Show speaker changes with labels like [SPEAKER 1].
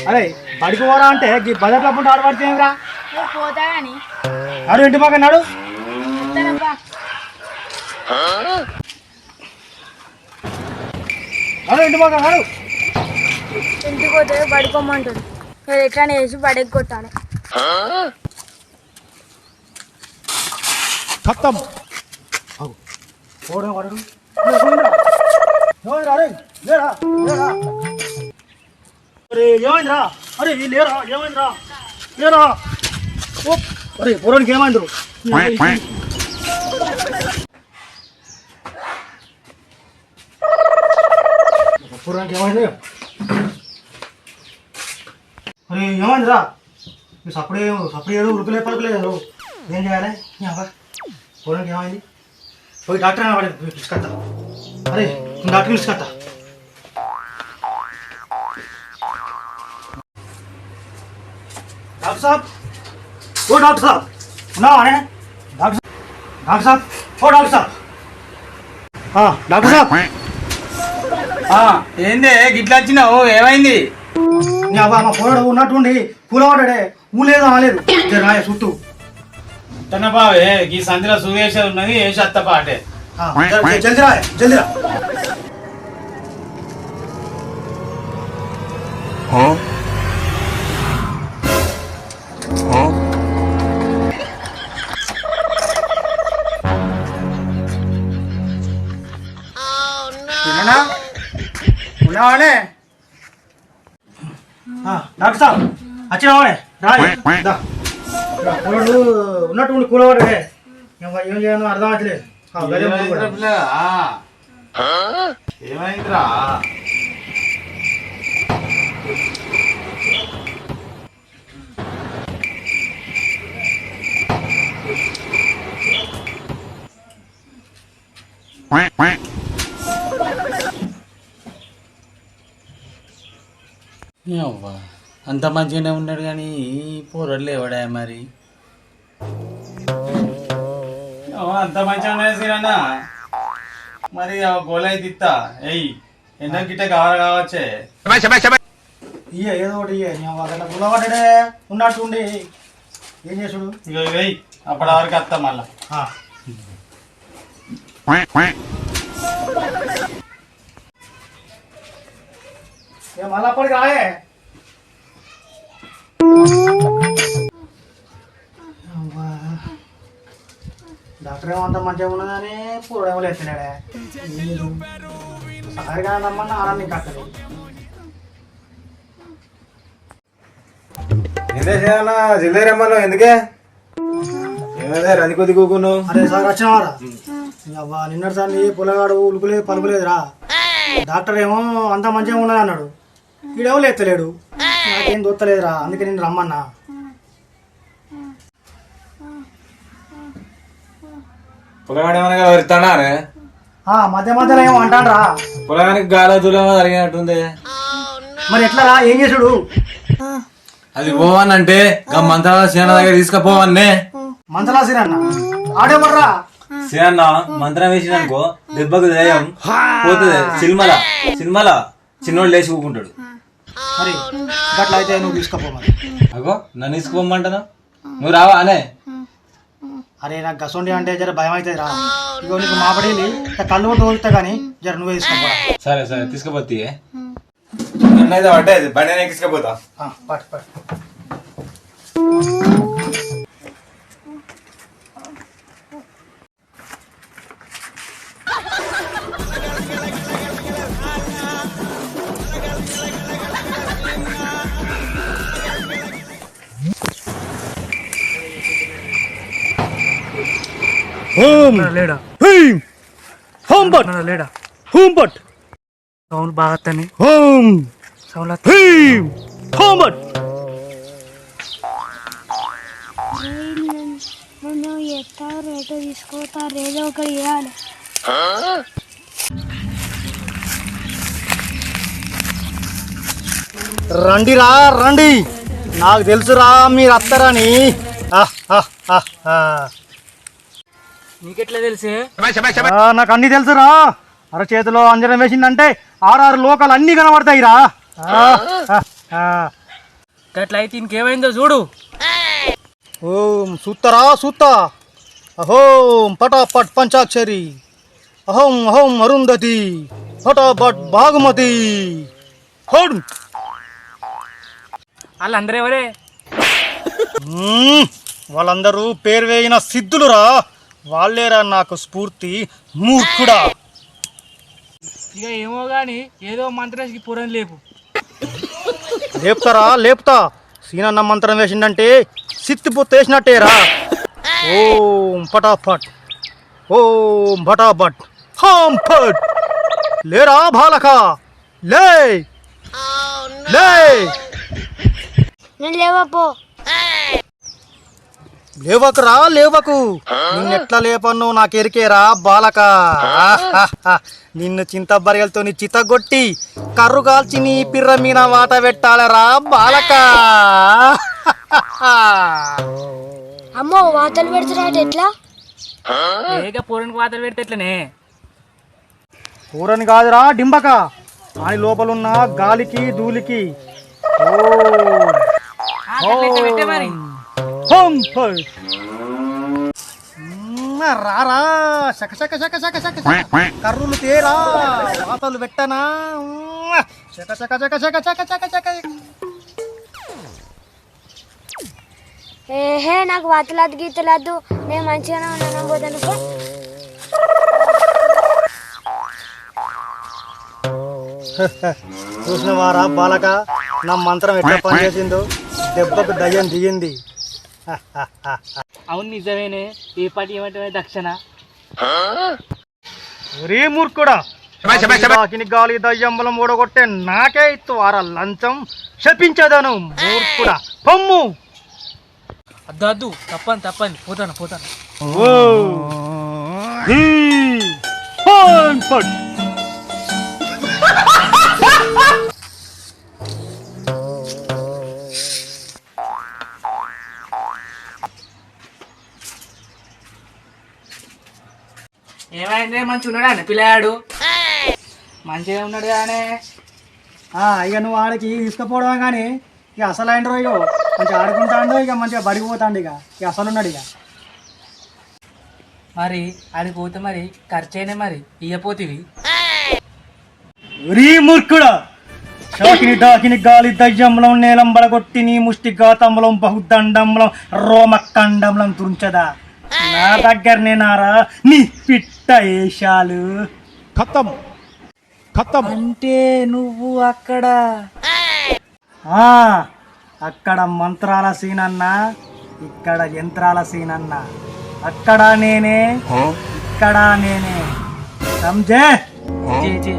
[SPEAKER 1] అరే బడికి పోరా అంటే బజార్ తప్పుంటే ఆడబడితేరా
[SPEAKER 2] పోతా కానీ
[SPEAKER 1] నాడు ఇంటి పక్కన నాడు నాడు ఇంటి పక్కన నాడు
[SPEAKER 2] ఇంటికి పోతే పడుకోమంటుంది ఎట్లా వేసి బడికి కొట్టాలి
[SPEAKER 1] ఖతం ఓడే వాడు లేరా లేరా అరే ఏమైందిరా అరే లేరా ఏమైందిరా లేరా ఓ అరే పూరానికి ఏమైందిరు పూరానికి ఏమైంది అరే ఏమైందిరా సప్పుడే ఏదో ఉరుకులే పలుకులేదు ఏం చేయాలి పూరానికి ఏమైంది పోయి డాక్టర్ అయినా వాడి పిలుచుకొస్తా అరే డాక్టర్ పిలుచుకొస్తా डॉक्टर साहब ओ डॉक्टर साहब ना आने डॉक्टर साहब ओ डॉक्टर साहब हाँ डॉक्टर साहब
[SPEAKER 3] ఏంది గిట్లా వచ్చినావు ఏమైంది
[SPEAKER 1] నీ అవ్వ మా పోరాడు ఉన్నట్టుండి కూలవాడే ఊలేదు ఆలేదు రాయ చుట్టూ
[SPEAKER 3] తనబావే ఈ సంధిలో సూర్యేశ్వర్ ఉన్నది వేసి అత్తపా అంటే
[SPEAKER 1] జల్దీ రా జల్దీ రా ఉన్నావానే డాక్టర్ సాబ్ వచ్చినావానే రాడు ఉన్నట్టు కూలవాడే ఏం చేయను అర్థం అవుతలేదు
[SPEAKER 3] ఏమైందిరా అంత మంచిగానే ఉన్నాడు కానీ పోరడ్లు ఎవడా మరి అంత మంచిగా ఉన్నాయి సీరన్నా మరి గోలై తిత్తా ఎయ్యి ఎందుకు గిట్ట కావచ్చే
[SPEAKER 1] ఇయ్య ఏదో ఒకటి గులవాడే ఉన్నట్టు ఉండి ఏం చేసుడు
[SPEAKER 3] ఇక వెయ్యి అప్పటి వరకు వస్తా మళ్ళా
[SPEAKER 1] మళ్ళీ అప్పటికి రాయే డాక్టర్ ఏమంతా మంచిగా ఉన్నదని పూర్వేమో ఎత్తున్నాడే సరిగా రమ్మన్నా ఆనందం కట్టదు
[SPEAKER 4] జిల్లా రమ్మన్నావు ఎందుకే ఏమైందా రంది కొద్ది కూకున్నావు
[SPEAKER 1] అరే సార్ వచ్చినవారా అవ్వా నిన్నటి సార్ని పొలగాడు ఉలుకులేదు పలుకులేదురా డాక్టర్ ఏమో అంతా మంచిగా ఉన్నది అన్నాడు వీడేమో ఎత్తలేడు నాకేం దొత్తలేదురా అందుకే నేను రమ్మన్నా
[SPEAKER 4] పొలగాడు ఏమన్నా వరిస్తాడా
[SPEAKER 1] మధ్య మధ్యలో ఏమో అంటాడ్రా
[SPEAKER 4] పొలగానికి గాల దూరం జరిగినట్టుంది
[SPEAKER 1] మరి ఎట్లా ఏం చేసుడు
[SPEAKER 4] అది పోవనంటే మంత్రాల సేన దగ్గర తీసుకుపోవన్నే
[SPEAKER 1] మంత్రాల సీరన్న ఆడేమర్రా
[SPEAKER 4] సేన మంత్రం వేసిననుకో దెబ్బకు దయం పోతుంది సినిమాల చిన్నోడు లేచి కూకుంటాడు
[SPEAKER 1] మరి అట్లా అయితే నువ్వు తీసుకుపోమని
[SPEAKER 4] అగో నన్ను తీసుకుపోమంటాను నువ్వు రావా అనే
[SPEAKER 1] అరే నాకు గసొండి అంటే జర భయం అవుతుంది రా ఇగో నీకు మాపడేది కళ్ళు తోలుతా కానీ జర నువ్వే తీసుకోపో
[SPEAKER 4] సరే సరే తీసుకుపోతే నన్నైతే పట్టే బండి తీసుకుపోతా
[SPEAKER 1] పట్టు పట్టు లేడా లేడా హోమ్ బట్ సౌండ్ బాగా హోమ్ సౌండ్ హోమ్ బట్
[SPEAKER 2] మనం ఎత్తారు రేటో తీసుకోతారు ఏదో ఒకటి ఇవ్వాలి
[SPEAKER 1] రండిరా రండి నాకు తెలుసురా మీరు అత్తరని
[SPEAKER 3] నీకెట్లా తెలిసే
[SPEAKER 1] నాకు అన్ని తెలుసురా అరచేతిలో అంజనం వేసిందంటే 6 లోకాలు అన్ని కనబడతాయిరా
[SPEAKER 5] గట్లయితే ఇంకేమైందో చూడు.
[SPEAKER 1] ఓం సూత్తరా సూత్త అహోం పటాపట్ పంచాక్షరి అహోం అహోం అరుంధతి పటాపట్ బాగుమతి హోడ్
[SPEAKER 5] వాళ్ళందరూ ఎవరే?
[SPEAKER 1] వాళ్ళందరూ పేరు వేయిన సిద్ధులురా. వాళ్ళేరా నాకు స్ఫూర్తి మూర్ఖుడా.
[SPEAKER 5] ఇక ఏమో గాని ఏదో మంత్రేసికి పూరం లేపు.
[SPEAKER 1] లేపుతారా లేపుతా. సీనన్న మంత్రం వేసిందంటే సిత్తి పొత్తు వేసినట్టేరా. ఓం పటాపట్ ఓం భటాభట్ హాం ఫట్ లేరా బాలక లే లే
[SPEAKER 2] నేను లేవపో.
[SPEAKER 1] లేవకురా లేవకు. నిన్నెట్లా లేపన్ను నాకెరికేరా బాలక. నిన్ను చింతబరియలతో చితగొట్టి కర్రు కాల్చి నీ పిర్ర మీన వాత పెట్టాలరా బాలక.
[SPEAKER 2] అమ్మో వాతలు పెడుతున్నాడు ఎట్లా?
[SPEAKER 5] ఏక పూరానికి వాతలు పెడితే ఎట్లనే?
[SPEAKER 1] కూరని కాదురా డింబక. అని లోపలున్న గాలికి ధూళికి
[SPEAKER 5] పెట్టే మరి
[SPEAKER 1] రారా శక శక శక శక శక శక. కర్రులు తేరా వాతలు పెట్టనా. శక శక శక శక శక శక శక.
[SPEAKER 2] ఏహే నాకు వాతలాదు గీతలాదు. నేను మంచిగానే ఉన్నాను పోతాను పో.
[SPEAKER 1] చూసినవారా బాలక నా మంత్రం ఎట్లా పనిచేసిందో. దెబ్బకు దయ్యం దిగింది.
[SPEAKER 5] అవును నిజమేనే. ఏ పాటి ఏమంటే దక్షిణ
[SPEAKER 1] ఒరే మూర్ఖుడా. గాలి దయ్యంబలం ఓడగొట్టే నాకే ఇత్తువారా లంచం. శపించదను మూర్ఖుడా పొమ్ము.
[SPEAKER 5] అద్దు తప్పని పోతాను. ఏమైంది? మంచి ఉన్నాడా పిల్లాడు? మంచిగా ఉన్నాడు కానీ
[SPEAKER 1] ఇక నువ్వు ఆడికి తీసుకుపోవడం కానీ ఇక అసలు అయిన రోజు మంచిగా ఆడుకుంటాడు. ఇక మంచిగా బడిగిపోతాడు. ఇక అసలు ఉన్నాడు. ఇక
[SPEAKER 5] మరి ఆడికి పోతే మరి ఖర్చైనా మరి ఇయ్యపోతివి.
[SPEAKER 1] ఒరీ మూర్ఖుడా. షాకిని డాకిని గాలి దయ్యంబలం నేలం బలగొట్టి నీ ముష్టి గాతంబలం బహుదండంబలం రోమకండంబలం తురుంచదా. నా దగ్గరనే నారా నీ పిట్ట ఏషాలు. ఖతం ఖతం.
[SPEAKER 5] అంటే నువ్వు అక్కడ
[SPEAKER 1] అక్కడ మంత్రాల సీనన్నా, ఇక్కడ యంత్రాల సీనన్నా. అక్కడ నేనే, ఇక్కడ నేనే. సమజే?
[SPEAKER 5] జే